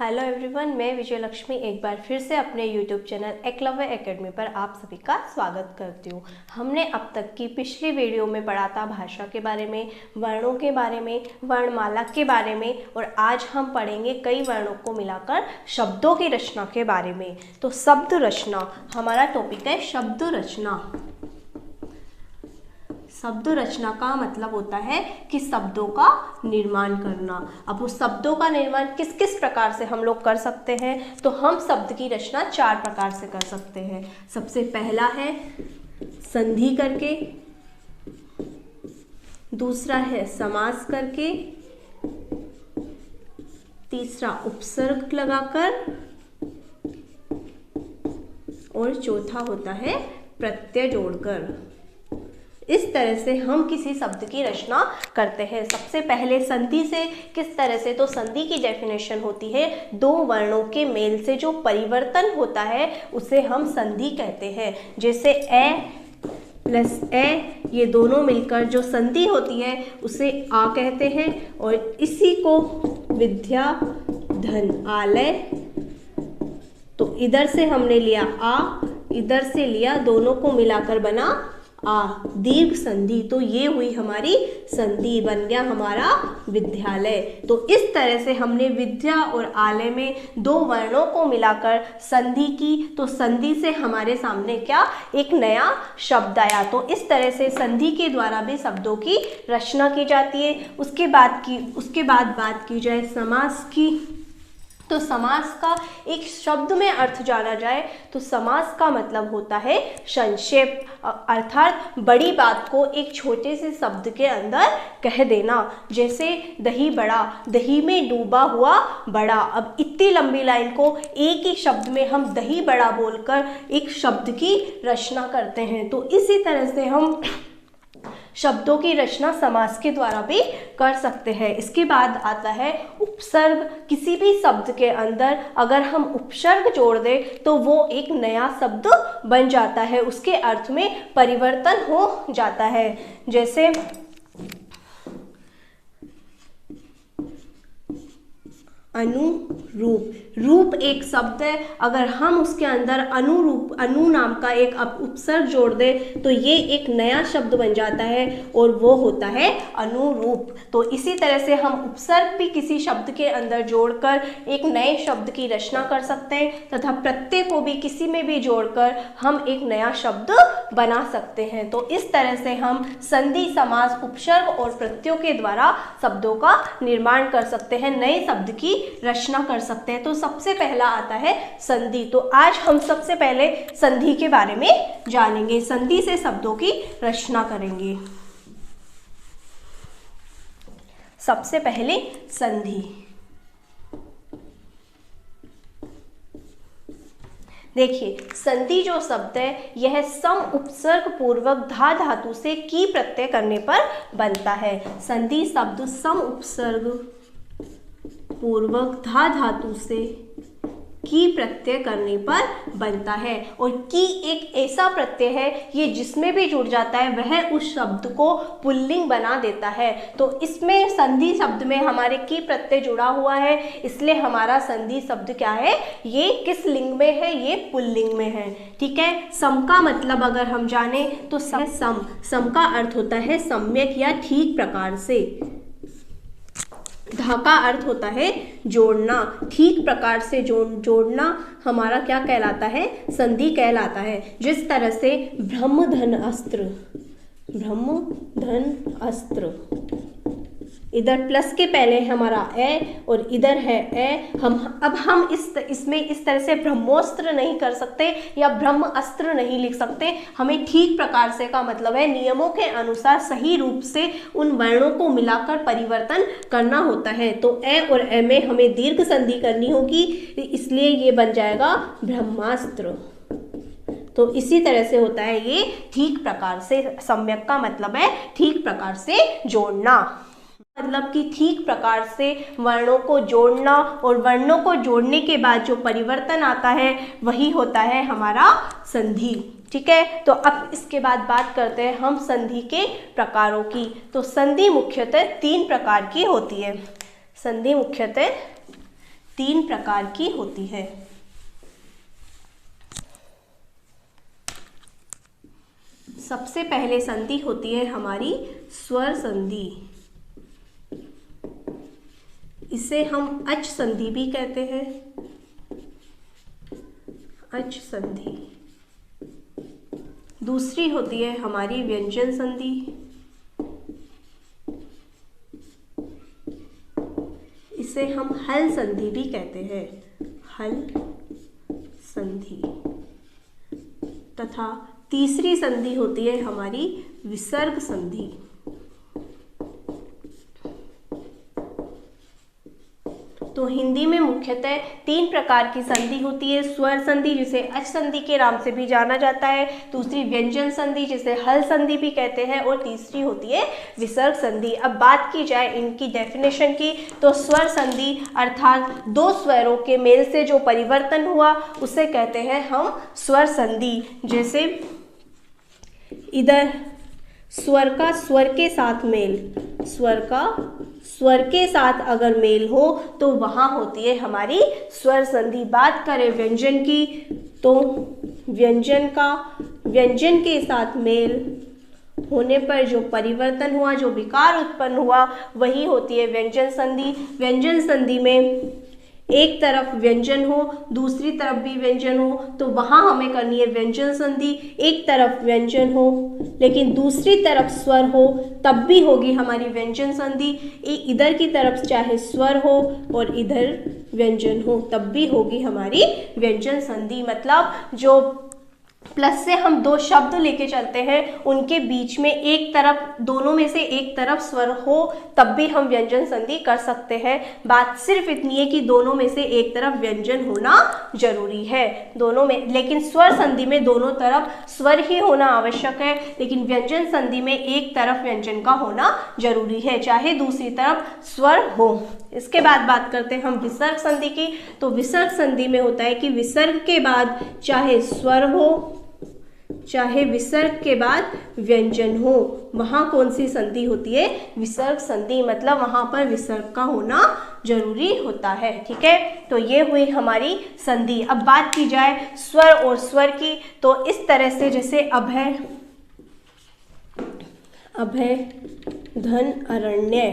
Hello everyone, मैं विजय लक्ष्मी एक बार फिर से अपने यूट्यूब चैनल एकलव्य एकेडमी पर आप सभी का स्वागत करती हूँ। हमने अब तक की पिछली वीडियो में पढ़ा था भाषा के बारे में, वर्णों के बारे में, वर्णमाला के बारे में, और आज हम पढ़ेंगे कई वर्णों को मिलाकर शब्दों की रचना के बारे में। तो शब्द रचना हमारा टॉपिक है। शब्द रचना, शब्द रचना का मतलब होता है कि शब्दों का निर्माण करना। अब उस शब्दों का निर्माण किस किस प्रकार से हम लोग कर सकते हैं, तो हम शब्द की रचना 4 प्रकार से कर सकते हैं। सबसे पहला है संधि करके, दूसरा है समास करके, तीसरा उपसर्ग लगाकर, और चौथा होता है प्रत्यय जोड़कर। इस तरह से हम किसी शब्द की रचना करते हैं। सबसे पहले संधि से किस तरह से, तो संधि की डेफिनेशन होती है दो वर्णों के मेल से जो परिवर्तन होता है उसे हम संधि कहते हैं। जैसे ए प्लस ए, ये दोनों मिलकर जो संधि होती है उसे आ कहते हैं, और इसी को विद्या धन आलय, तो इधर से हमने लिया आ, इधर से लिया, दोनों को मिलाकर बना आ, दीर्घ संधि। तो ये हुई हमारी संधि, बन गया हमारा विद्यालय। तो इस तरह से हमने विद्या और आलय में दो वर्णों को मिलाकर संधि की, तो संधि से हमारे सामने क्या एक नया शब्द आया। तो इस तरह से संधि के द्वारा भी शब्दों की रचना की जाती है। उसके बाद बात की जाए समास की, तो समास का एक शब्द में अर्थ जाना जाए तो समास का मतलब होता है संक्षेप, अर्थात बड़ी बात को एक छोटे से शब्द के अंदर कह देना। जैसे दही बड़ा, दही में डूबा हुआ बड़ा। अब इतनी लंबी लाइन को एक ही शब्द में हम दही बड़ा बोलकर एक शब्द की रचना करते हैं। तो इसी तरह से हम शब्दों की रचना समास के द्वारा भी कर सकते हैं। इसके बाद आता है उपसर्ग। किसी भी शब्द के अंदर अगर हम उपसर्ग जोड़ दें तो वो एक नया शब्द बन जाता है, उसके अर्थ में परिवर्तन हो जाता है। जैसे अनुरूप, रूप एक शब्द है, अगर हम उसके अंदर अनुरूप, अनु नाम का एक उपसर्ग जोड़ दें तो ये एक नया शब्द बन जाता है और वो होता है अनुरूप। तो इसी तरह से हम उपसर्ग भी किसी शब्द के अंदर जोड़कर एक नए शब्द की रचना कर सकते हैं, तथा प्रत्यय को भी किसी में भी जोड़कर हम एक नया शब्द बना सकते हैं। तो इस तरह से हम संधि, समास, उपसर्ग और प्रत्ययों के द्वारा शब्दों का निर्माण कर सकते हैं, नए शब्द की रचना कर सकते हैं। तो सबसे पहला आता है संधि। तो आज हम सबसे पहले संधि के बारे में जानेंगे, संधि से शब्दों की रचना करेंगे। सबसे पहले संधि। देखिए, संधि जो शब्द है यह सम उपसर्ग पूर्वक धा धातु से की प्रत्यय करने पर बनता है। संधि शब्द सम उपसर्ग पूर्वक धा धातु से की प्रत्यय करने पर बनता है, और की एक ऐसा प्रत्यय है ये जिसमें भी जुड़ जाता है वह उस शब्द को पुल्लिंग बना देता है। तो इसमें संधि शब्द में हमारे की प्रत्यय जुड़ा हुआ है, इसलिए हमारा संधि शब्द क्या है, ये किस लिंग में है, ये पुल्लिंग में है। ठीक है। सम का मतलब अगर हम जाने तो सम का अर्थ होता है सम्यक या ठीक प्रकार से। धा का अर्थ होता है जोड़ना, ठीक प्रकार से जोड़ना हमारा क्या कहलाता है, संधि कहलाता है। जिस तरह से ब्रह्म धन अस्त्र, ब्रह्म धन अस्त्र, इधर प्लस के पहले हमारा ए और इधर है ए। हम इसमें इस तरह से ब्रह्मोस्त्र नहीं कर सकते या ब्रह्म अस्त्र नहीं लिख सकते। हमें ठीक प्रकार से का मतलब है नियमों के अनुसार सही रूप से उन वर्णों को मिलाकर परिवर्तन करना होता है। तो ए और ए में हमें दीर्घ संधि करनी होगी, इसलिए ये बन जाएगा ब्रह्मास्त्र। तो इसी तरह से होता है ये ठीक प्रकार से। सम्यक का मतलब है ठीक प्रकार से जोड़ना, मतलब कि ठीक प्रकार से वर्णों को जोड़ना, और वर्णों को जोड़ने के बाद जो परिवर्तन आता है वही होता है हमारा संधि। ठीक है। तो अब इसके बाद बात करते हैं हम संधि के प्रकारों की। तो संधि मुख्यतः 3 प्रकार की होती है। संधि मुख्यतः 3 प्रकार की होती है। सबसे पहले संधि होती है हमारी स्वर संधि। इसे हम अच संधि भी कहते हैं, अच संधि। दूसरी होती है हमारी व्यंजन संधि। इसे हम हल संधि भी कहते हैं, हल संधि। तथा तीसरी संधि होती है हमारी विसर्ग संधि। तो हिंदी में मुख्यतः 3 प्रकार की संधि होती है। स्वर संधि जिसे अच संधि के नाम से भी जाना जाता है, दूसरी व्यंजन संधि जिसे हल संधि भी कहते हैं, और तीसरी होती है विसर्ग संधि। अब बात की जाए इनकी डेफिनेशन की, तो स्वर संधि अर्थात 2 स्वरों के मेल से जो परिवर्तन हुआ उसे कहते हैं हम स्वर संधि। जैसे इधर स्वर का स्वर के साथ मेल, स्वर का स्वर के साथ अगर मेल हो तो वहाँ होती है हमारी स्वर संधि। बात करें व्यंजन की, तो व्यंजन के साथ मेल होने पर जो परिवर्तन हुआ, जो विकार उत्पन्न हुआ, वही होती है व्यंजन संधि। व्यंजन संधि में एक तरफ व्यंजन हो, दूसरी तरफ भी व्यंजन हो, तो वहाँ हमें करनी है व्यंजन संधि। एक तरफ व्यंजन हो लेकिन दूसरी तरफ स्वर हो, तब भी होगी हमारी व्यंजन संधि। इधर की तरफ चाहे स्वर हो और इधर व्यंजन हो, तब भी होगी हमारी व्यंजन संधि। मतलब जो प्लस से हम 2 शब्द लेके चलते हैं, उनके बीच में एक तरफ, दोनों में से एक तरफ स्वर हो, तब भी हम व्यंजन संधि कर सकते हैं। बात सिर्फ इतनी है कि दोनों में से एक तरफ व्यंजन होना जरूरी है, दोनों में। लेकिन स्वर संधि में दोनों तरफ स्वर ही होना आवश्यक है, लेकिन व्यंजन संधि में एक तरफ व्यंजन का होना जरूरी है, चाहे दूसरी तरफ स्वर हो। इसके बाद बात करते हैं हम विसर्ग संधि की। तो विसर्ग संधि में होता है कि विसर्ग के बाद चाहे स्वर हो, चाहे विसर्ग के बाद व्यंजन हो, वहाँ कौन सी संधि होती है? विसर्ग संधि। मतलब वहाँ पर विसर्ग का होना जरूरी होता है। ठीक है, तो ये हुई हमारी संधि। अब बात की जाए स्वर और स्वर की, तो इस तरह से जैसे अभय, अभय धन अरण्य,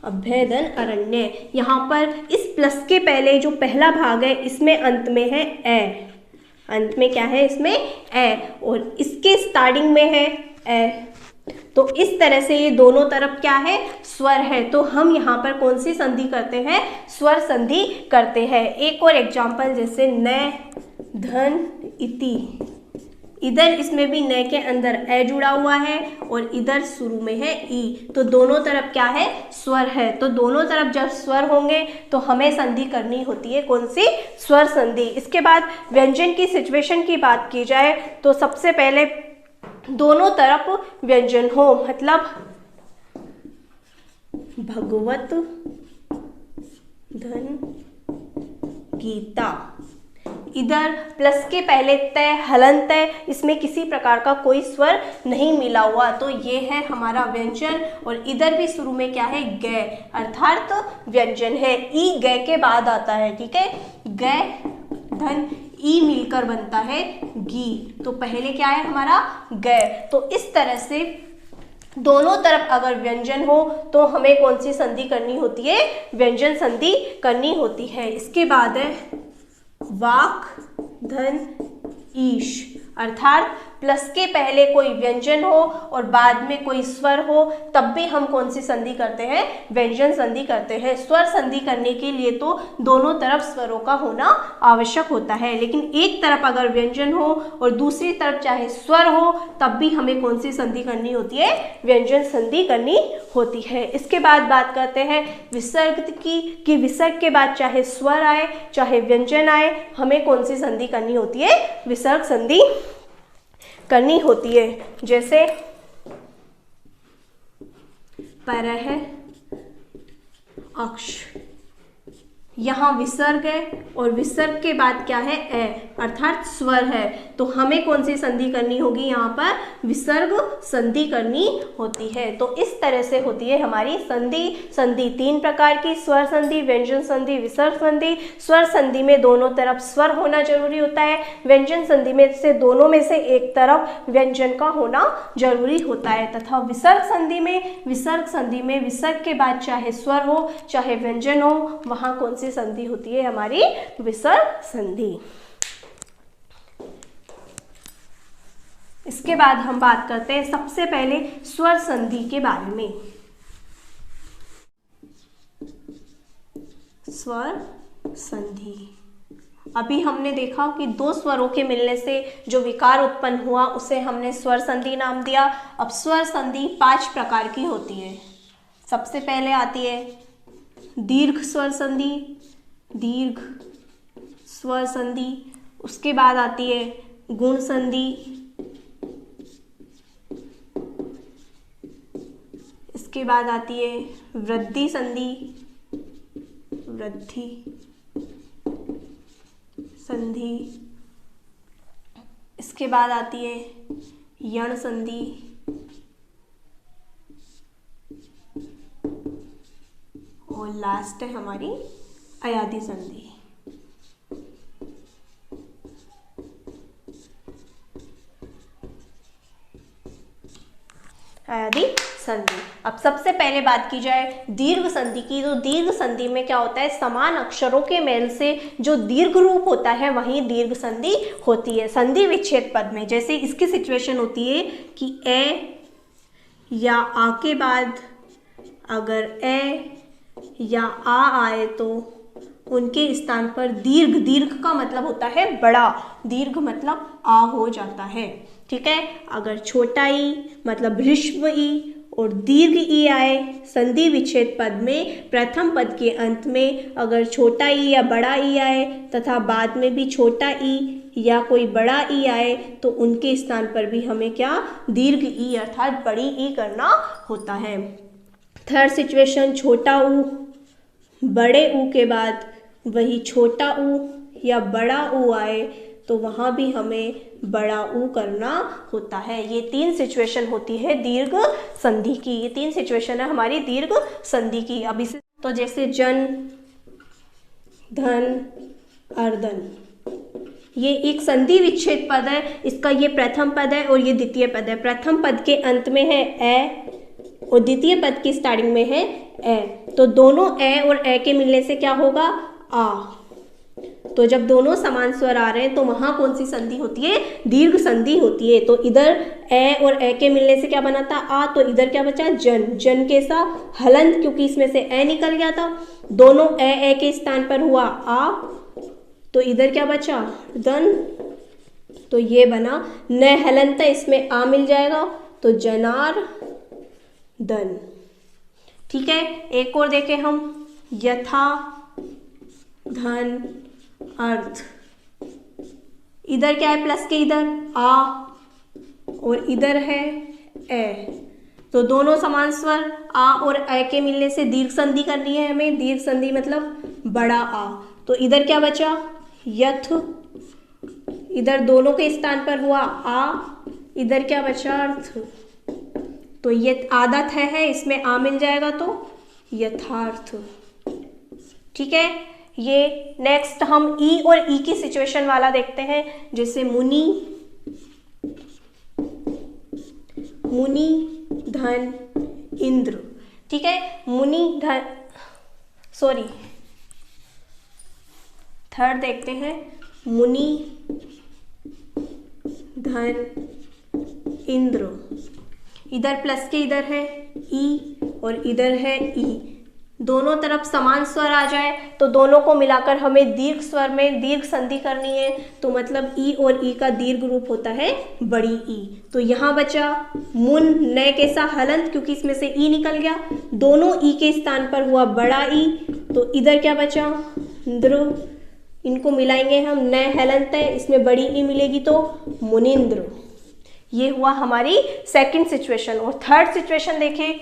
अभय धन अरण्य। यहाँ पर इस प्लस के पहले जो पहला भाग है, इसमें अंत में है ए, अंत में क्या है? इसमें ए, और इसके स्टार्टिंग में है ए। तो इस तरह से ये दोनों तरफ क्या है? स्वर है। तो हम यहाँ पर कौन सी संधि करते हैं? स्वर संधि करते हैं। एक और एग्जाम्पल, जैसे न धन इति, इधर इसमें भी न के अंदर ए जुड़ा हुआ है और इधर शुरू में है ई, तो दोनों तरफ क्या है? स्वर है। तो दोनों तरफ जब स्वर होंगे तो हमें संधि करनी होती है, कौन सी? स्वर संधि। इसके बाद व्यंजन की सिचुएशन की बात की जाए तो सबसे पहले दोनों तरफ व्यंजन हो, मतलब भगवत धन गीता। इधर प्लस के पहले तय, हलंत है, इसमें किसी प्रकार का कोई स्वर नहीं मिला हुआ, तो ये है हमारा व्यंजन। और इधर भी शुरू में क्या है? ग, अर्थात व्यंजन है। ई ग के बाद आता है। ठीक है, ग धन ई मिलकर बनता है गी, तो पहले क्या है हमारा? ग। तो इस तरह से दोनों तरफ अगर व्यंजन हो तो हमें कौन सी संधि करनी होती है? व्यंजन संधि करनी होती है। इसके बाद है वाक धन ईश, अर्थात प्लस के पहले कोई व्यंजन हो और बाद में कोई स्वर हो, तब भी हम कौन सी संधि करते हैं? व्यंजन संधि करते हैं। स्वर संधि करने के लिए तो दोनों तरफ स्वरों का होना आवश्यक होता है, लेकिन एक तरफ अगर व्यंजन हो और दूसरी तरफ चाहे स्वर हो, तब भी हमें कौन सी संधि करनी होती है? व्यंजन संधि करनी होती है। इसके बाद बात करते हैं विसर्ग की, कि विसर्ग के बाद चाहे स्वर आए चाहे व्यंजन आए, हमें कौन सी संधि करनी होती है? विसर्ग संधि करनी होती है। जैसे परह अक्ष, यहाँ विसर्ग है और विसर्ग के बाद क्या है, ए, अर्थात स्वर है। तो हमें कौन सी संधि करनी होगी, यहाँ पर विसर्ग संधि करनी होती है। तो इस तरह से होती है हमारी संधि। संधि 3 प्रकार की, स्वर संधि, व्यंजन संधि, विसर्ग संधि। स्वर संधि में दोनों तरफ स्वर होना जरूरी होता है। व्यंजन संधि में से दोनों में से एक तरफ व्यंजन का होना जरूरी होता है। तथा विसर्ग संधि में विसर्ग के बाद चाहे स्वर हो चाहे व्यंजन हो, वहां कौन सी संधि होती है, हमारी विसर्ग संधि। इसके बाद हम बात करते हैं सबसे पहले स्वर संधि के बारे में। स्वर संधि, अभी हमने देखा कि 2 स्वरों के मिलने से जो विकार उत्पन्न हुआ उसे हमने स्वर संधि नाम दिया। अब स्वर संधि 5 प्रकार की होती है। सबसे पहले आती है दीर्घ स्वर संधि, दीर्घ स्वर संधि। उसके बाद आती है गुण संधि, इसके बाद आती है वृद्धि संधि, वृद्धि संधि। इसके बाद आती है यण संधि, और लास्ट है हमारी अयादि संधि। अयादि संधि। अब सबसे पहले बात की जाए दीर्घ संधि की, तो दीर्घ संधि में क्या होता है, समान अक्षरों के मेल से जो दीर्घ रूप होता है वहीं दीर्घ संधि होती है। संधि विच्छेद पद में जैसे इसकी सिचुएशन होती है कि ए या आ के बाद अगर ए या आ आए तो उनके स्थान पर दीर्घ, दीर्घ का मतलब होता है बड़ा, दीर्घ मतलब आ हो जाता है। ठीक है, अगर छोटा ई मतलब ह्रस्व ई और दीर्घ ई आए संधि विच्छेद पद में, प्रथम पद के अंत में अगर छोटा ई या बड़ा ई आए तथा बाद में भी छोटा ई या कोई बड़ा ई आए तो उनके स्थान पर भी हमें क्या, दीर्घ ई अर्थात बड़ी ई करना होता है। थर्ड सिचुएशन, छोटा ऊ बड़े ऊ के बाद वही छोटा ऊ या बड़ा ऊ आए तो वहाँ भी हमें बड़ा ऊ करना होता है। ये 3 सिचुएशन होती है दीर्घ संधि की। ये 3 सिचुएशन है हमारी दीर्घ संधि की। अब इसे तो जैसे जन, धन, अर्धन, ये एक संधि विच्छेद पद है। इसका ये प्रथम पद है और ये द्वितीय पद है। प्रथम पद के अंत में है ए और द्वितीय पद की स्टार्टिंग में है ए, तो दोनों ए और ए के मिलने से क्या होगा, आ। तो जब दोनों समान स्वर आ रहे हैं तो वहां कौन सी संधि होती है, दीर्घ संधि होती है। तो इधर ए और ए के मिलने से क्या बना था, आ, तो इधर क्या बचा, जन। जन कैसा, हलंत, क्योंकि इसमें से ए निकल गया था। दोनों ए के स्थान पर हुआ आ, तो इधर क्या बचा, दन। तो ये बना न हलंत, इसमें आ मिल जाएगा तो जनार दन। ठीक है, एक और देखें हम, यथा, धन, अर्थ। इधर क्या है, प्लस के इधर आ और इधर है ए, तो दोनों समान स्वर आ और ए के मिलने से दीर्घ संधि करनी है हमें। दीर्घ संधि मतलब बड़ा आ, तो इधर क्या बचा, यथ। इधर दोनों के स्थान पर हुआ आ, इधर क्या बचा, अर्थ। तो ये आदत है इसमें आ मिल जाएगा तो यथार्थ। ठीक है, ये नेक्स्ट हम ई और ई की सिचुएशन वाला देखते हैं। जैसे मुनि, मुनि, धन, इंद्र। ठीक है, मुनि, धन, सॉरी थर्ड देखते हैं, मुनि, धन, इंद्र। इधर प्लस के इधर है ई और इधर है ई, दोनों तरफ समान स्वर आ जाए तो दोनों को मिलाकर हमें दीर्घ स्वर में दीर्घ संधि करनी है। तो मतलब ई और ई का दीर्घ रूप होता है बड़ी ई। तो यहाँ बचा मुन, न कैसा, हलंत, क्योंकि इसमें से ई निकल गया। दोनों ई के स्थान पर हुआ बड़ा ई, तो इधर क्या बचा, इंद्र। इनको मिलाएंगे हम, न हलंत है, इसमें बड़ी ई मिलेगी तो मुनिंद्र। ये हुआ हमारी सेकंड सिचुएशन। और थर्ड सिचुएशन देखें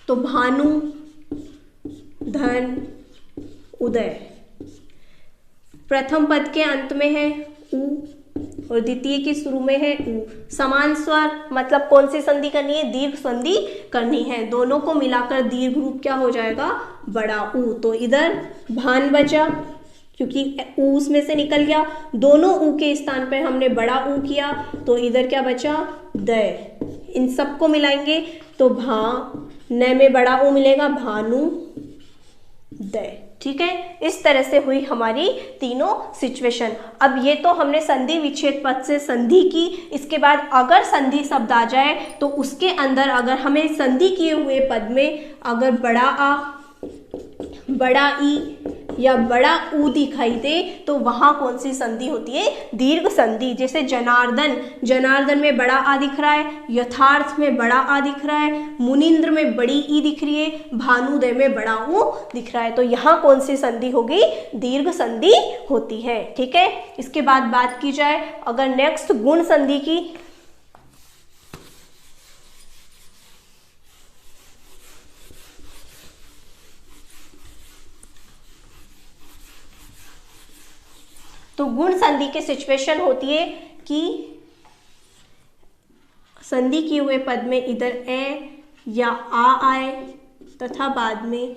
तो भानु, धन, उदय। प्रथम पद के अंत में है उ और द्वितीय के शुरू में है उ। समान स्वर मतलब कौन सी संधि करनी है? दीर्घ संधि करनी है। दोनों को मिलाकर दीर्घ रूप क्या हो जाएगा? बड़ा उ। तो इधर भान बचा क्योंकि उ उसमें से निकल गया, दोनों उ के स्थान पर हमने बड़ा उ किया, तो इधर क्या बचा? दय। इन सबको मिलाएंगे तो भा न में बड़ा उ मिलेगा, भानु दय। ठीक है, इस तरह से हुई हमारी तीनों सिचुएशन। अब ये तो हमने संधि विच्छेद पद से संधि की। इसके बाद अगर संधि शब्द आ जाए तो उसके अंदर अगर हमें संधि किए हुए पद में अगर बड़ा आ, बड़ा ई या बड़ा ऊ दिखाई दे तो वहां कौन सी संधि होती है? दीर्घ संधि। जैसे जनार्दन, जनार्दन में बड़ा आ दिख रहा है, यथार्थ में बड़ा आ दिख रहा है, मुनिंद्र में बड़ी ई दिख रही है, भानुदय में बड़ा ऊ दिख रहा है, तो यहाँ कौन सी संधि होगी? दीर्घ संधि होती है। ठीक है, इसके बाद बात की जाए अगर नेक्स्ट गुण संधि की, तो गुण संधि की सिचुएशन होती है कि संधि किए हुए पद में इधर ए या आ आए तथा बाद में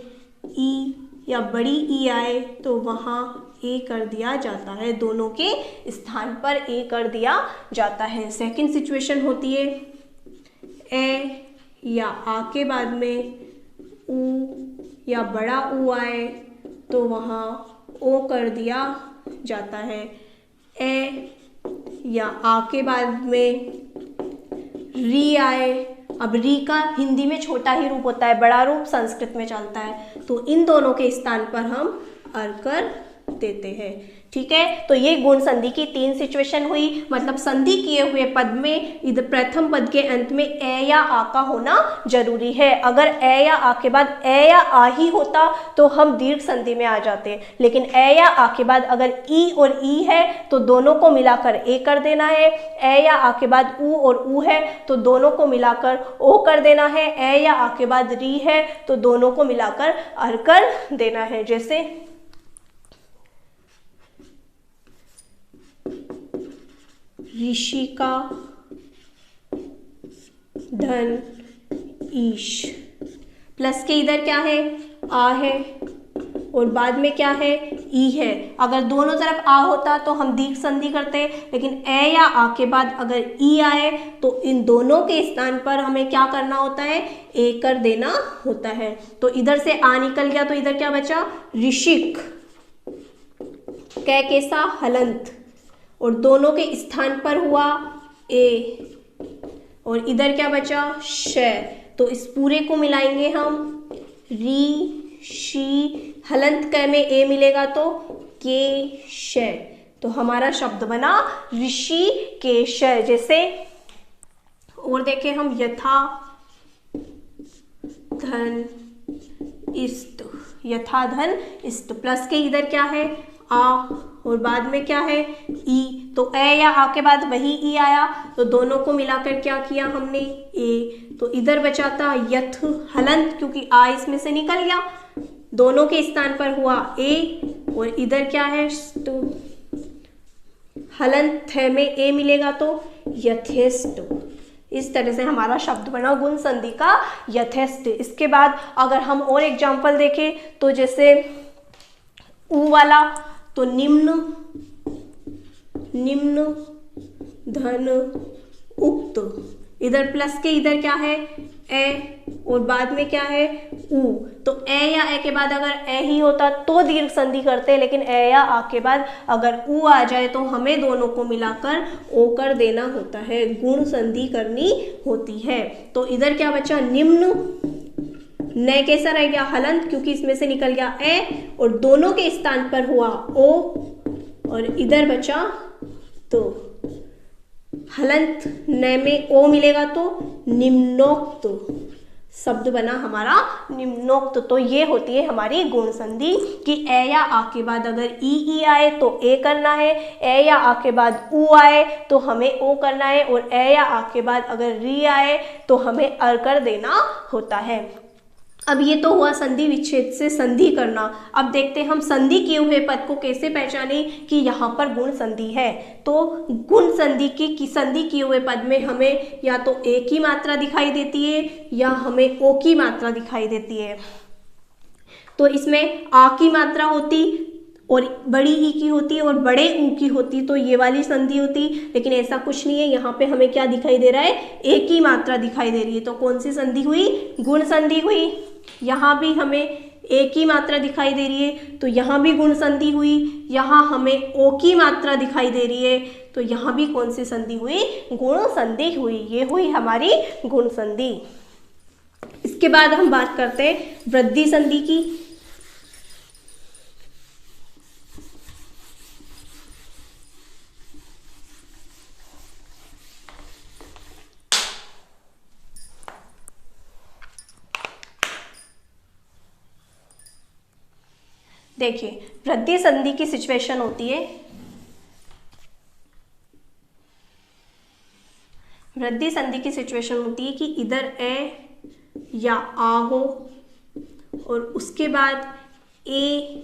ई या बड़ी ई आए तो वहाँ ए कर दिया जाता है, दोनों के स्थान पर ए कर दिया जाता है। सेकंड सिचुएशन होती है ए या आ के बाद में ऊ या बड़ा ऊ आए तो वहाँ ओ कर दिया जाता है। ए या आ के बाद में री आए, अब री का हिंदी में छोटा ही रूप होता है, बड़ा रूप संस्कृत में चलता है, तो इन दोनों के स्थान पर हम अरकर देते हैं। ठीक है, तो ये गुण संधि की तीन सिचुएशन हुई। मतलब संधि किए हुए पद में इधर प्रथम पद के अंत में ए या आ का होना जरूरी है। अगर ए या आ के बाद ए या आ ही होता तो हम दीर्घ संधि में आ जाते, लेकिन ए या आ के बाद अगर ई और ई है तो दोनों को मिलाकर ए कर देना है। ए या आ के बाद ऊ और ऊ है तो दोनों को मिलाकर ओ कर देना है। ए या आ के बाद री है तो दोनों को मिलाकर अर कर देना है। जैसे ऋषि का धन ईश, प्लस के इधर क्या है? आ है और बाद में क्या है? ई है। अगर दोनों तरफ आ होता तो हम दीर्घ संधि करते, लेकिन ए या आ के बाद अगर ई आए तो इन दोनों के स्थान पर हमें क्या करना होता है? ए कर देना होता है। तो इधर से आ निकल गया तो इधर क्या बचा? ऋषिक, कै कैसा? हलंत, और दोनों के स्थान पर हुआ ए और इधर क्या बचा? श। तो इस पूरे को मिलाएंगे हम, री शी हलंत कै में ए मिलेगा तो के श, तो हमारा शब्द बना ऋषि केश। जैसे और देखें हम, यथा धन इष्ट, यथा धन इष्ट, प्लस के इधर क्या है? आ और बाद में क्या है? ई, तो ए या आ के बाद वही ई आया तो दोनों को मिलाकर क्या किया हमने? ए, तो इधर बचा था यथ हलंत, क्योंकि आ इसमें से निकल गया, दोनों के स्थान पर हुआ ए और इधर क्या है? हलंत है में ए मिलेगा तो यथेष्ट। इस तरह से हमारा शब्द बना गुण संधि का यथेष्ट। इसके बाद अगर हम और एग्जाम्पल देखें तो जैसे ऊ वाला, तो निम्न, निम्न धन उक्त, इधर प्लस के इधर क्या है? ए और बाद में क्या है? ऊ, तो ए या ए के बाद अगर ए ही होता तो दीर्घ संधि करते, लेकिन ए या आ के बाद अगर ऊ आ जाए तो हमें दोनों को मिलाकर ओ कर देना होता है, गुण संधि करनी होती है। तो इधर क्या बचा? निम्न, न कैसा रह गया? हलंत, क्योंकि इसमें से निकल गया ए और दोनों के स्थान पर हुआ ओ और इधर बचा तो हलंत, न में ओ मिलेगा तो निम्नोक्त, शब्द बना हमारा निम्नोक्त। तो ये होती है हमारी गुण संधि कि ए या आ के बाद अगर ई आए तो ए करना है, ए या आ के बाद ऊ आए तो हमें ओ करना है, और ए या आ के बाद अगर री आए तो हमें अर कर देना होता है। अब ये तो हुआ संधि विच्छेद से संधि करना। अब देखते हैं हम संधि किए हुए पद को कैसे पहचाने कि यहाँ पर गुण संधि है। तो गुण संधि की संधि किए हुए पद में हमें या तो ए की मात्रा दिखाई देती है या हमें ओ की मात्रा दिखाई देती है। तो इसमें आ की मात्रा होती और बड़ी ई की होती और बड़े ऊ की होती तो ये वाली संधि होती, लेकिन ऐसा कुछ नहीं है। यहाँ पे हमें क्या दिखाई दे रहा है, ए की मात्रा दिखाई दे रही है। तो कौन सी संधि हुई, गुण संधि हुई। यहाँ भी हमें ए की मात्रा दिखाई दे रही है तो यहाँ भी गुण संधि हुई। यहाँ हमें ओ की मात्रा दिखाई दे रही है तो यहाँ भी कौन सी संधि हुई, गुण संधि हुई। ये हुई हमारी गुण संधि। इसके बाद हम बात करते हैं वृद्धि संधि की। देखिए वृद्धि संधि की सिचुएशन होती है, वृद्धि संधि की सिचुएशन होती है कि इधर ए या आ हो और उसके बाद ए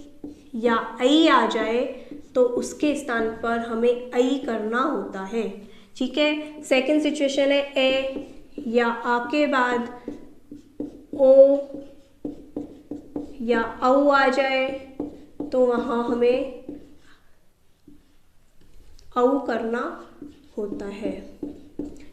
या आई आ जाए तो उसके स्थान पर हमें आई करना होता है। ठीक है। सेकंड सिचुएशन है ए या आ के बाद ओ या औ आ जाए तो वहाँ हमें औ करना होता है।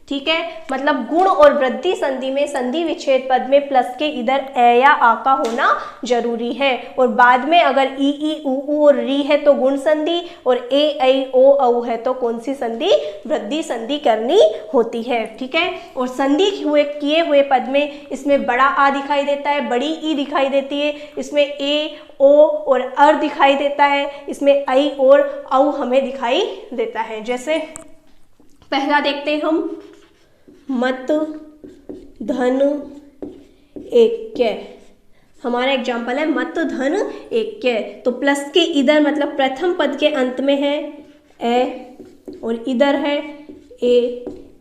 ठीक है। मतलब गुण और वृद्धि संधि में संधि विच्छेद पद में प्लस के इधर ए या आ का होना जरूरी है और बाद में अगर ई ऊ और री है तो गुण संधि और ए ऐ ओ औ है तो कौन सी संधि, वृद्धि संधि करनी होती है। ठीक है। और संधि किए हुए पद में इसमें बड़ा आ दिखाई देता है, बड़ी ई दिखाई देती है, इसमें ए ओ और अर दिखाई देता है, इसमें आई और औ हमें दिखाई देता है। जैसे पहला देखते हैं हम, मत धन ऐक्य। हमारा एग्जाम्पल है मत धन ऐक्य। तो प्लस के इधर मतलब प्रथम पद के अंत में है ए और इधर है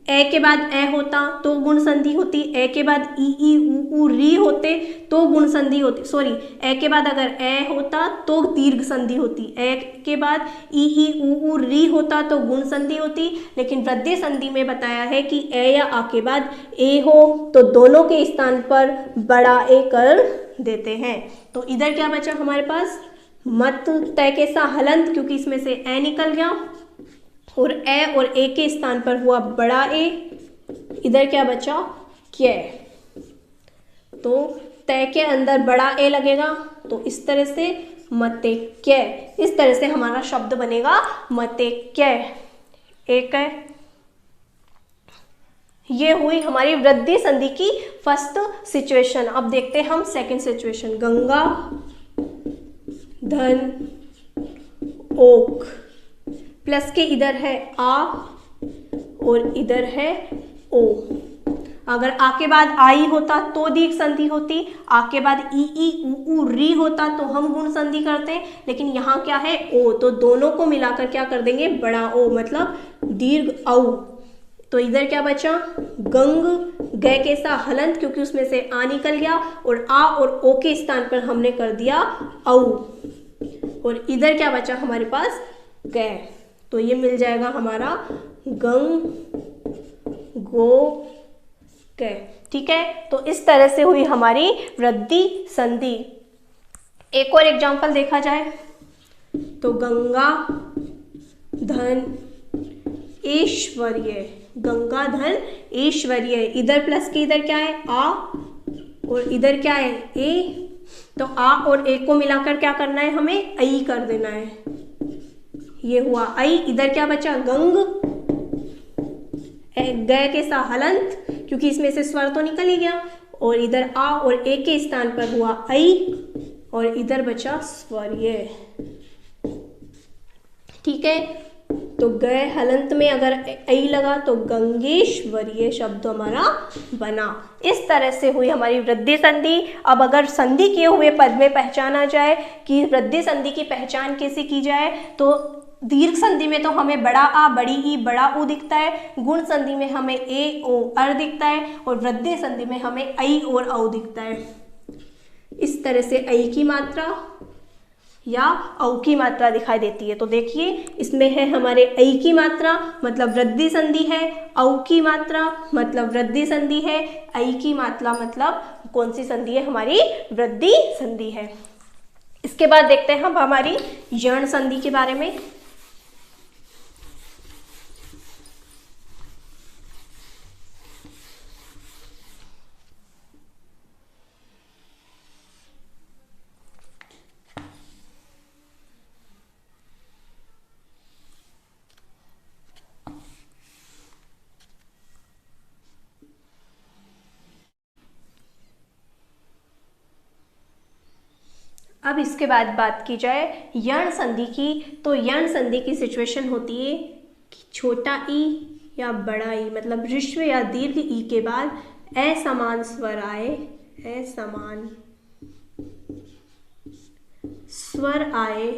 ए के बाद ए होता तो गुण संधि होती, ए के बाद ई ऊ री होते तो गुण संधि होती, सॉरी ए के बाद अगर ए होता तो दीर्घ संधि होती, ए के बाद ई ऊ री होता तो गुण संधि होती। लेकिन वृद्धि संधि में बताया है कि ए या आ के बाद ए हो तो दोनों के स्थान पर बड़ा ए कर देते हैं। तो इधर क्या बचा हमारे पास, मत तय के सा हलंत, क्योंकि इसमें से ए निकल गया और ए और ए के स्थान पर हुआ बड़ा ए। इधर क्या बचा, कै। तो तय के अंदर बड़ा ए लगेगा तो इस तरह से मते कै, इस तरह से हमारा शब्द बनेगा मते कै। एक है, ये हुई हमारी वृद्धि संधि की फर्स्ट सिचुएशन। अब देखते हैं हम सेकंड सिचुएशन, गंगा धन ओक। प्लस के इधर है आ और इधर है ओ। अगर आ के बाद आई होता तो दीर्घ संधि होती, आ के बाद ई ऊ री होता तो हम गुण संधि करते, लेकिन यहाँ क्या है ओ, तो दोनों को मिलाकर क्या कर देंगे, बड़ा ओ मतलब दीर्घ औ। तो इधर क्या बचा, गंग गै के सा हलंत, क्योंकि उसमें से आ निकल गया और आ और ओ के स्थान पर हमने कर दिया औ। और इधर क्या बचा हमारे पास, गै। तो ये मिल जाएगा हमारा गंग गो कै। ठीक है। तो इस तरह से हुई हमारी वृद्धि संधि। एक और एग्जांपल देखा जाए तो गंगा धन ऐश्वर्य। गंगा धन ऐश्वर्य, इधर प्लस के इधर क्या है आ और इधर क्या है ए, तो आ और ए को मिलाकर क्या करना है, हमें आई कर देना है। ये हुआ आई। इधर क्या बचा, गंग गए के सा हलंत, क्योंकि इसमें से स्वर तो निकल ही गया, और इधर आ और ए के स्थान पर हुआ आई और इधर बचा स्वर्य। ठीक है। तो गए हलंत में अगर आई लगा तो गंगेश्वर्य शब्द हमारा बना। इस तरह से हुई हमारी वृद्धि संधि। अब अगर संधि किए हुए पद में पहचाना जाए कि वृद्धि संधि की पहचान कैसे की जाए, तो दीर्घ संधि में तो हमें बड़ा आ बड़ी ई बड़ा ऊ दिखता है, गुण संधि में हमें ए ओ अर दिखता है और वृद्धि संधि में हमें आई और औ दिखता है। इस तरह से ऐ की मात्रा या औ की मात्रा दिखाई देती है। तो देखिए इसमें है हमारे ऐ की मात्रा मतलब वृद्धि संधि है, औ की मात्रा मतलब वृद्धि संधि है, ऐ की मात्रा मतलब कौन सी संधि है, हमारी वृद्धि संधि है। इसके बाद देखते हैं हम हमारी यण संधि के बारे में। अब इसके बाद बात की जाए यण संधि की, तो यण संधि की सिचुएशन होती है कि छोटा ई या बड़ा ई मतलब ऋस्व या दीर्घ ई के बाद असमान स्वर आए, असमान स्वर आए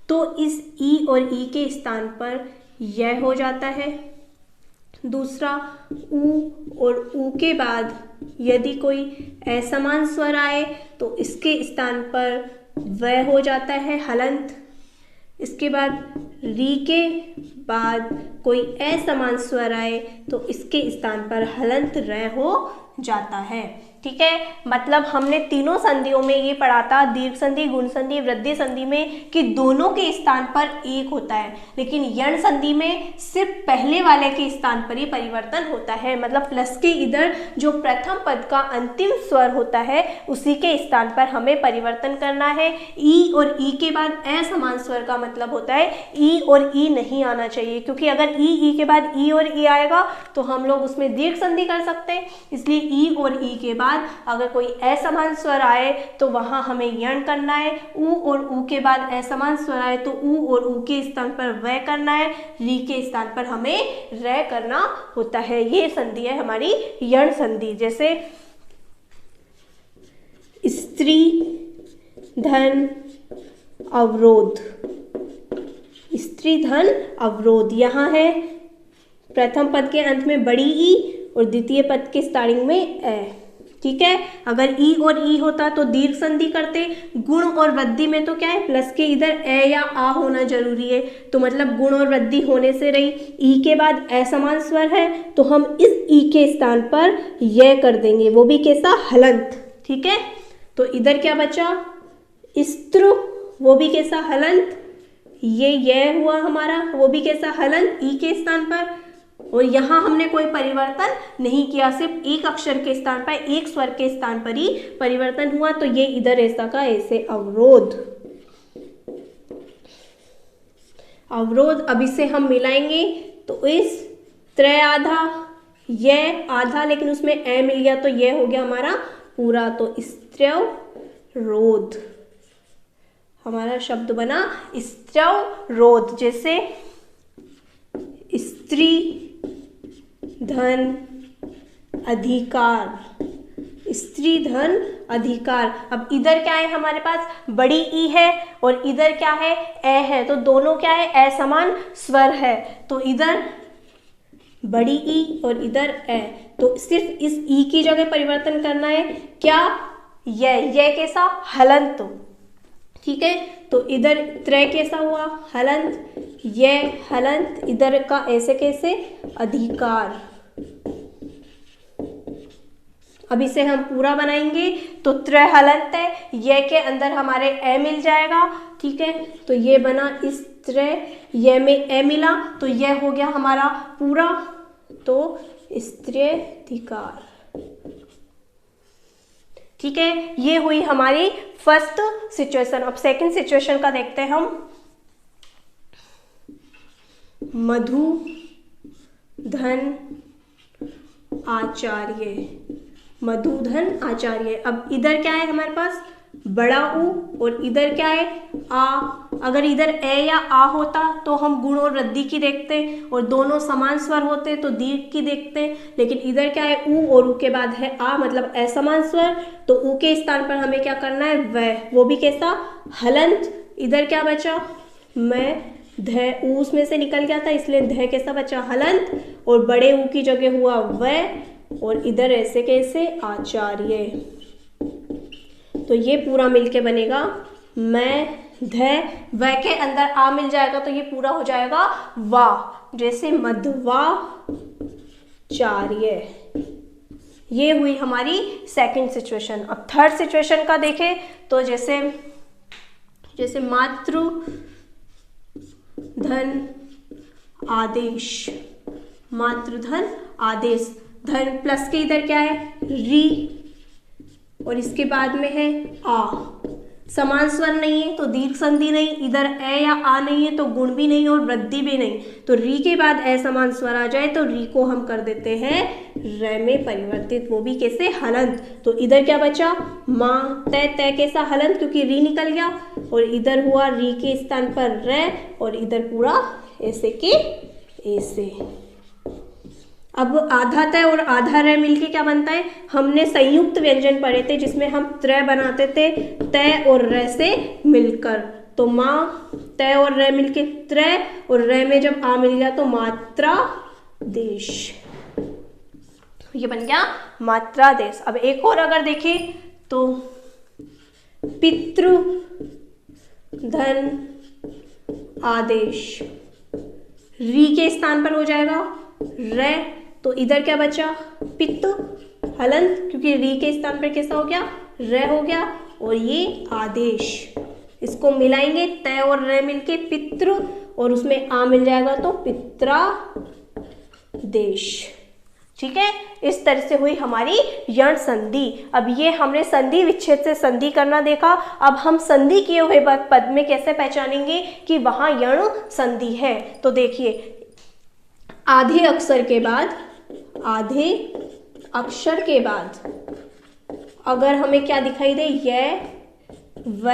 तो इस ई और ई के स्थान पर यह हो जाता है। दूसरा ऊ और ऊ के बाद यदि कोई असमान स्वर आए तो इसके स्थान पर वह हो जाता है हलंत। इसके बाद री के बाद कोई असमान स्वर आए तो इसके स्थान पर हलंत र हो जाता है। ठीक है, मतलब हमने तीनों संधियों में ये पढ़ा था, दीर्घ संधि, गुण संधि, वृद्धि संधि में, कि दोनों के स्थान पर एक होता है, लेकिन यण संधि में सिर्फ पहले वाले के स्थान पर ही परिवर्तन होता है। मतलब प्लस के इधर जो प्रथम पद का अंतिम स्वर होता है उसी के स्थान पर हमें परिवर्तन करना है। ई और ई के बाद असमान स्वर का मतलब होता है ई और ई नहीं आना चाहिए, क्योंकि अगर ई के बाद ई और ई आएगा तो हम लोग उसमें दीर्घ संधि कर सकते हैं। इसलिए ई और ई के बाद अगर कोई असमान स्वर आए तो वहां हमें यण करना है। ऊ और ऊ के बाद असमान स्वर आए तो ऊ और ऊ के स्थान पर वह करना है, री के स्थान पर हमें र करना होता है। ये संधि है हमारी यण संधि। जैसे स्त्री धन अवरोध, स्त्री धन अवरोध, यहाँ है प्रथम पद के अंत में बड़ी ई और द्वितीय पद के स्टार्टिंग में ए। ठीक है, अगर ई और ई होता तो दीर्घ संधि करते। गुण और वृद्धि में तो क्या है, प्लस के इधर ए या आ होना जरूरी है, तो मतलब गुण और वृद्धि होने से रही। ई के बाद असमान स्वर है तो हम इस ई के स्थान पर यह कर देंगे, वो भी कैसा, हलंत। ठीक है, तो इधर क्या बचा, स्त्र, वो भी कैसा, हलंत। ये हुआ हमारा, वो भी कैसा, हलंत ई के स्थान पर। और यहाँ हमने कोई परिवर्तन नहीं किया, सिर्फ एक अक्षर के स्थान पर, एक स्वर के स्थान पर ही परिवर्तन हुआ, तो ये इधर ऐसा का ऐसे अवरोध। अवरोध अब इसे हम मिलाएंगे तो इस त्रय आधा, यह आधा लेकिन उसमें ए मिल गया तो यह हो गया हमारा पूरा, तो स्त्रव रोध हमारा शब्द बना स्त्रव रोध। जैसे स्त्री धन अधिकार, स्त्री धन अधिकार। अब इधर क्या है हमारे पास, बड़ी ई है और इधर क्या है, ए है, तो दोनों क्या है, असमान स्वर है, तो इधर बड़ी ई और इधर ए, तो सिर्फ इस ई की जगह परिवर्तन करना है। क्या, यह कैसा, हलंत। ठीक है, तो इधर त्रय कैसा हुआ, हलंत, यह हलंत, इधर का ऐसे कैसे, अधिकार। अब इसे हम पूरा बनाएंगे तो त्रय हलंत है, यह के अंदर हमारे ए मिल जाएगा। ठीक है, तो ये बना इस त्रय, यह में ए मिला तो यह हो गया हमारा पूरा, तो स्त्रीधिकार। ठीक है, ये हुई हमारी फर्स्ट सिचुएशन। अब सेकंड सिचुएशन का देखते हैं हम। मधु धन आचार्य, मधुधन आचार्य। अब इधर क्या है हमारे पास, बड़ा ऊ और इधर क्या है, आ। अगर इधर ए या आ होता तो हम गुण और वृद्धि की देखते, और दोनों समान स्वर होते तो दीर्घ की देखते, लेकिन इधर क्या है, ऊ और ऊ के बाद है आ, मतलब असमान स्वर, तो ऊ के स्थान पर हमें क्या करना है, वह, वो भी कैसा, हलंत। इधर क्या बचा, मैं, ध, ऊ उसमें से निकल गया था इसलिए ध कैसा बचा, हलंत, और बड़े ऊ की जगह हुआ वह, और इधर ऐसे कैसे, आचार्य। तो ये पूरा मिलके बनेगा मैं ध, व के अंदर आ मिल जाएगा तो ये पूरा हो जाएगा वा, जैसे मध्वाचार्य। ये हुई हमारी सेकंड सिचुएशन। अब थर्ड सिचुएशन का देखें तो जैसे मातृधन आदेश, मातृधन आदेश, धन प्लस के इधर क्या है री और इसके बाद में है आ, समान स्वर नहीं है तो दीर्घ संधि नहीं, इधर ए या आ नहीं है तो गुण भी नहीं और वृद्धि भी नहीं, तो री के बाद ए समान स्वर आ जाए तो री को हम कर देते हैं र में परिवर्तित, वो भी कैसे हलंत। तो इधर क्या बचा माँ, तय कैसा हलंत क्योंकि री निकल गया, और इधर हुआ री के स्थान पर र और इधर पूरा ऐसे के ऐसे। अब आधा तय और आधा र मिलके क्या बनता है, हमने संयुक्त व्यंजन पढ़े थे जिसमें हम त्रय बनाते थे तय और र से मिलकर, तो माँ तय और र मिलके त्रय और र में जब आ मिल गया तो मात्रा देश, ये बन गया मात्रा देश। अब एक और अगर देखें तो पितृ धन आदेश, री के स्थान पर हो जाएगा र, तो इधर क्या बचा पित्त हलंत क्योंकि री के स्थान पर कैसा हो गया र हो गया, और ये आदेश, इसको मिलाएंगे तय और र मिलके पितृ और उसमें आ मिल जाएगा तो पित्रा देश। ठीक है, इस तरह से हुई हमारी यण संधि। अब ये हमने संधि विच्छेद से संधि करना देखा। अब हम संधि किए हुए पद में कैसे पहचानेंगे कि वहां यण संधि है, तो देखिए आधे अक्षर के बाद अगर हमें क्या दिखाई दे य व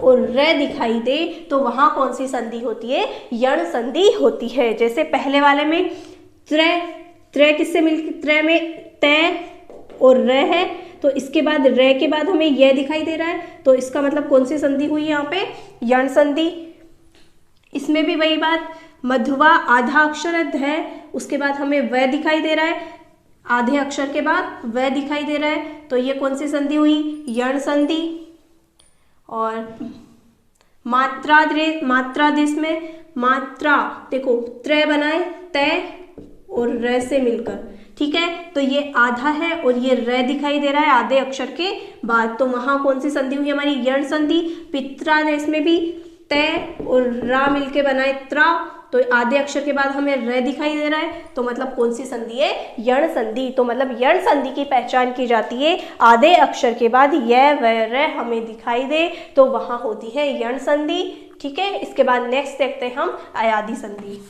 और र दिखाई दे तो वहां कौन सी संधि होती है, यण संधि होती है। जैसे पहले वाले में त्रय किससे मिलकर, त्रय में तय और र है तो इसके बाद र के बाद हमें यह दिखाई दे रहा है, तो इसका मतलब कौन सी संधि हुई यहाँ पे, यण संधि। इसमें भी वही बात, मध्वा आधा अक्षर है उसके बाद हमें व दिखाई दे रहा है, आधे अक्षर के बाद व दिखाई दे रहा है, तो ये कौन सी संधि हुई, यण संधि। और मात्रादेश में मात्रा देखो त्रय बनाए तय और र से मिलकर, ठीक है, तो ये आधा है और ये र दिखाई दे रहा है आधे अक्षर के बाद, तो वहां कौन सी संधि हुई हमारी, यण संधि। पित्रादेश में भी तय और रा मिलके बनाए त्रा, तो आधे अक्षर के बाद हमें र दिखाई दे रहा है, तो मतलब कौन सी संधि है, यण संधि। तो मतलब यण संधि की पहचान की जाती है आधे अक्षर के बाद य व र हमें दिखाई दे तो वहां होती है यण संधि। ठीक है, इसके बाद नेक्स्ट देखते हैं हम अयादि संधि।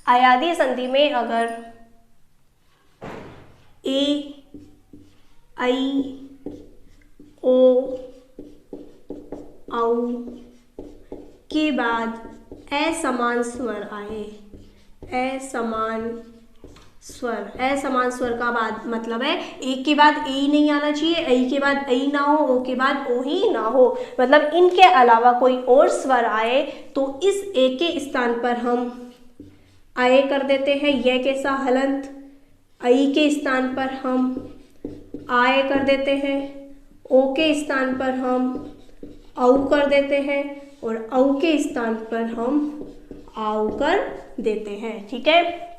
अयादि संधि में अगर ए आई ओ औ के बाद असमान स्वर आए, असमान स्वर का बाद मतलब है एक के बाद ए ही नहीं आना चाहिए, ऐ के बाद ऐ ना हो, ओ के बाद ओ ही ना हो, मतलब इनके अलावा कोई और स्वर आए तो इस ए के स्थान पर हम आए कर देते हैं, यह कैसा हलंत। आई के स्थान पर हम आए कर देते हैं, ओ के स्थान पर हम औ कर देते हैं और औ के स्थान पर हम आउ कर देते हैं। ठीक है,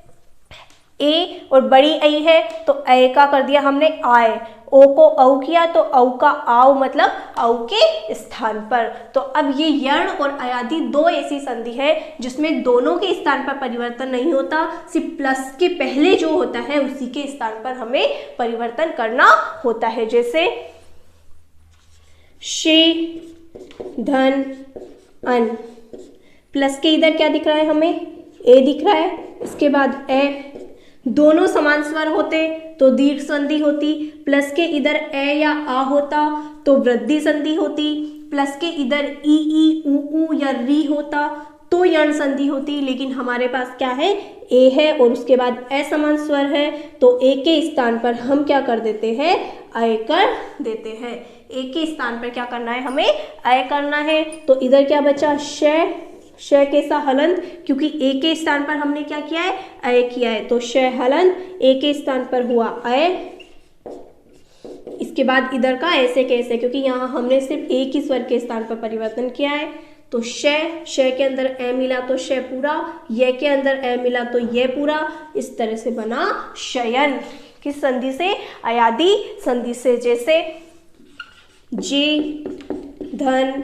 ए और बड़ी ऐ है तो ऐ का कर दिया हमने आए, ओ को औ किया तो औ का आव मतलब औ के स्थान पर। तो अब ये यण और अयादि दो ऐसी संधि है जिसमें दोनों के स्थान पर परिवर्तन नहीं होता, सिर्फ प्लस के पहले जो होता है उसी के स्थान पर हमें परिवर्तन करना होता है। जैसे शे धन अन, प्लस के इधर क्या दिख रहा है हमें, ए दिख रहा है, इसके बाद ए, दोनों समान स्वर होते तो दीर्घ संधि होती, प्लस के इधर ए या आ होता तो वृद्धि संधि होती, प्लस के इधर ई ऊ या री होता तो यण संधि होती, लेकिन हमारे पास क्या है, ए है और उसके बाद असमान स्वर है, तो ए के स्थान पर हम क्या कर देते हैं, अय कर देते हैं। ए के स्थान पर क्या करना है, हमें अय करना है। तो इधर क्या बचा, श कैसा, हलंत, क्योंकि ए के स्थान पर हमने क्या किया है, अय किया है, तो श हलंत, ए के स्थान पर हुआ अय। इसके बाद इधर का ऐसे कैसे, क्योंकि यहाँ हमने सिर्फ एक ही स्वर के स्थान पर परिवर्तन किया है, तो श के अंदर ए मिला तो श पूरा, ये के अंदर ए मिला तो ये पूरा, इस तरह से बना शयन। किस संधि से, अयादि संधि से। जैसे जी धन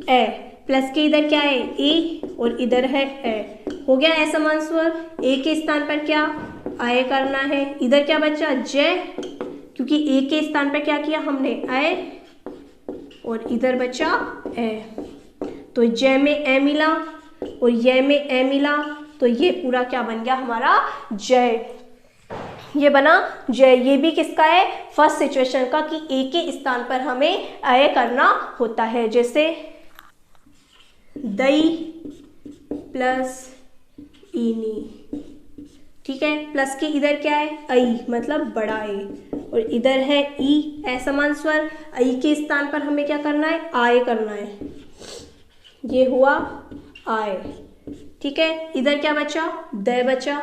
ए, प्लस के इधर क्या है, ए और इधर है ए, हो गया असमान स्वर। ए के स्थान पर क्या, अय करना है। इधर क्या बचा, जय, क्योंकि ए के स्थान पर क्या किया हमने, अय, और इधर बचा ए, तो जय में ए मिला और ये में ए मिला, तो ये पूरा क्या बन गया हमारा, जय। ये बना जय। ये भी किसका है, फर्स्ट सिचुएशन का, कि ए के स्थान पर हमें अय करना होता है। जैसे दई प्लस इनी, ठीक है, प्लस के इधर क्या है, आई, मतलब बड़ा ए, और इधर है ई, असमान स्वर। आई के स्थान पर हमें क्या करना है, आय करना है, ये हुआ आय, ठीक है। इधर क्या बचा, द बचा,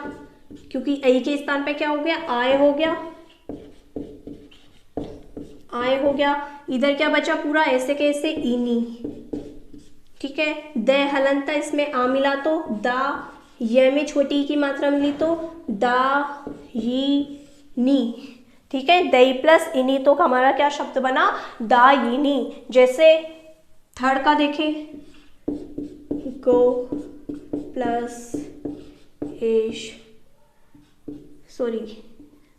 क्योंकि आई के स्थान पे क्या हो गया, आय हो गया, आय हो गया। इधर क्या बचा, पूरा ऐसे कैसे, इनी, ठीक है। द हलंत, इसमें आ मिला तो दा, ये में छोटी की मात्रा मिली तो दा ही नी, ठीक है। दई प्लस इनी, तो हमारा क्या शब्द बना, दायिनी। जैसे थर्ड का देखें, गो प्लस एश,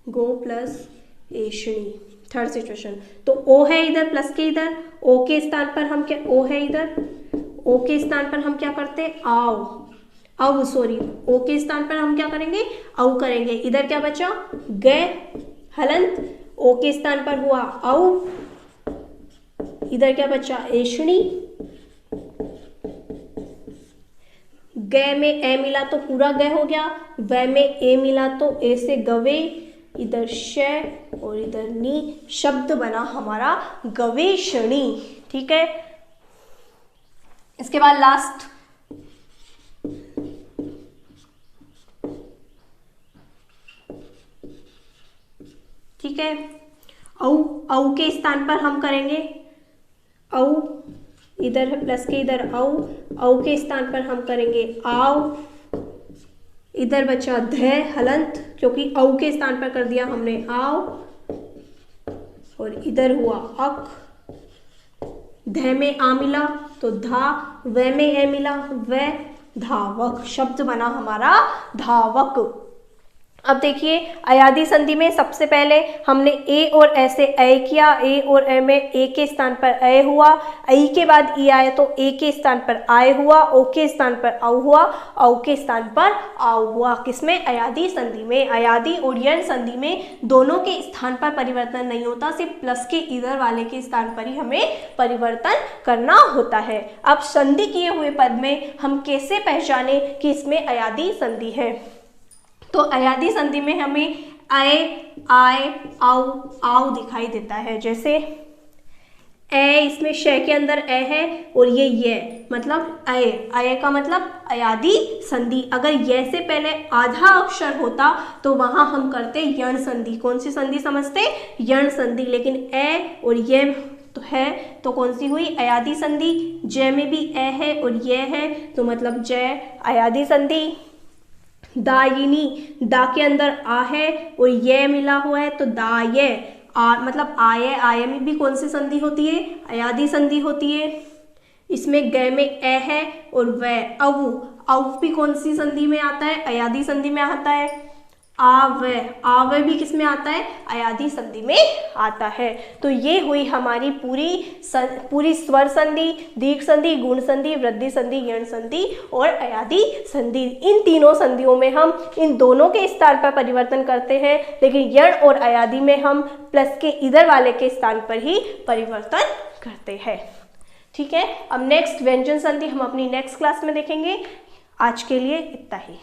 गो प्लस एशनी, थर्ड सिचुएशन। तो ओ है इधर, प्लस के इधर, ओ के स्थान पर हम क्या, ओ है इधर, ओ के स्थान पर हम क्या करते हैं, ओ के स्थान पर हम क्या करेंगे, औ करेंगे। इधर क्या बचा, ग हलंत, ओ के स्थान पर हुआ औ, इधर क्या बचा, एशनी, ग में ए मिला तो पूरा ग हो गया, व में ए मिला तो ए से गवे, इधर श और इधर नी, शब्द बना हमारा गवेषणी, ठीक है। इसके बाद लास्ट, ठीक है, औ के स्थान पर हम करेंगे औ, इधर है प्लस के इधर औ के स्थान पर हम करेंगे आओ, इधर बचा ध हलंत, क्योंकि औ के स्थान पर कर दिया हमने आओ, और इधर हुआ अक, ध में आ मिला तो धा, व में ए मिला व, धावक, शब्द बना हमारा धावक। अब देखिए अयादि संधि में सबसे पहले हमने ए और ए से अय किया, ए और ए में ए के स्थान पर अय हुआ, आई के बाद ई आए तो ए के स्थान पर आय हुआ, ओ के स्थान पर औ हुआ, औ के स्थान पर आव हुआ। किसमें, अयादि संधि में। अयादि और यण संधि में दोनों के स्थान पर परिवर्तन नहीं होता, सिर्फ प्लस के इधर वाले के स्थान पर ही हमें परिवर्तन करना होता है। अब संधि किए हुए पद में हम कैसे पहचाने कि इसमें अयादि संधि है, तो अयादि संधि में हमें अय, आय, आव दिखाई देता है। जैसे ए, इसमें श के अंदर ए है और ये मतलब अय का मतलब अयादि संधि। अगर ये से पहले आधा अक्षर होता तो वहां हम करते यण संधि। कौन सी संधि समझते, यण संधि। लेकिन ए और ये तो है तो कौन सी हुई, अयादि संधि। जय में भी ए है और ये है तो मतलब जय, अयादि संधि। दायिनी, दा के अंदर आ है और ये मिला हुआ है तो दाये, मतलब आये, आये में भी कौन सी संधि होती है, अयादि संधि होती है। इसमें ग में ए है और व, अव भी कौन सी संधि में आता है, अयादि संधि में आता है। आव भी किस में आता है, अयादि संधि में आता है। तो ये हुई हमारी पूरी स्वर संधि, दीर्घ संधि, गुण संधि, वृद्धि संधि, यण संधि और अयादि संधि। इन तीनों संधियों में हम इन दोनों के स्थान पर परिवर्तन करते हैं, लेकिन यण और अयादि में हम प्लस के इधर वाले के स्थान पर ही परिवर्तन करते हैं। ठीक है, अब नेक्स्ट व्यंजन संधि हम अपनी नेक्स्ट क्लास में देखेंगे। आज के लिए इतना ही।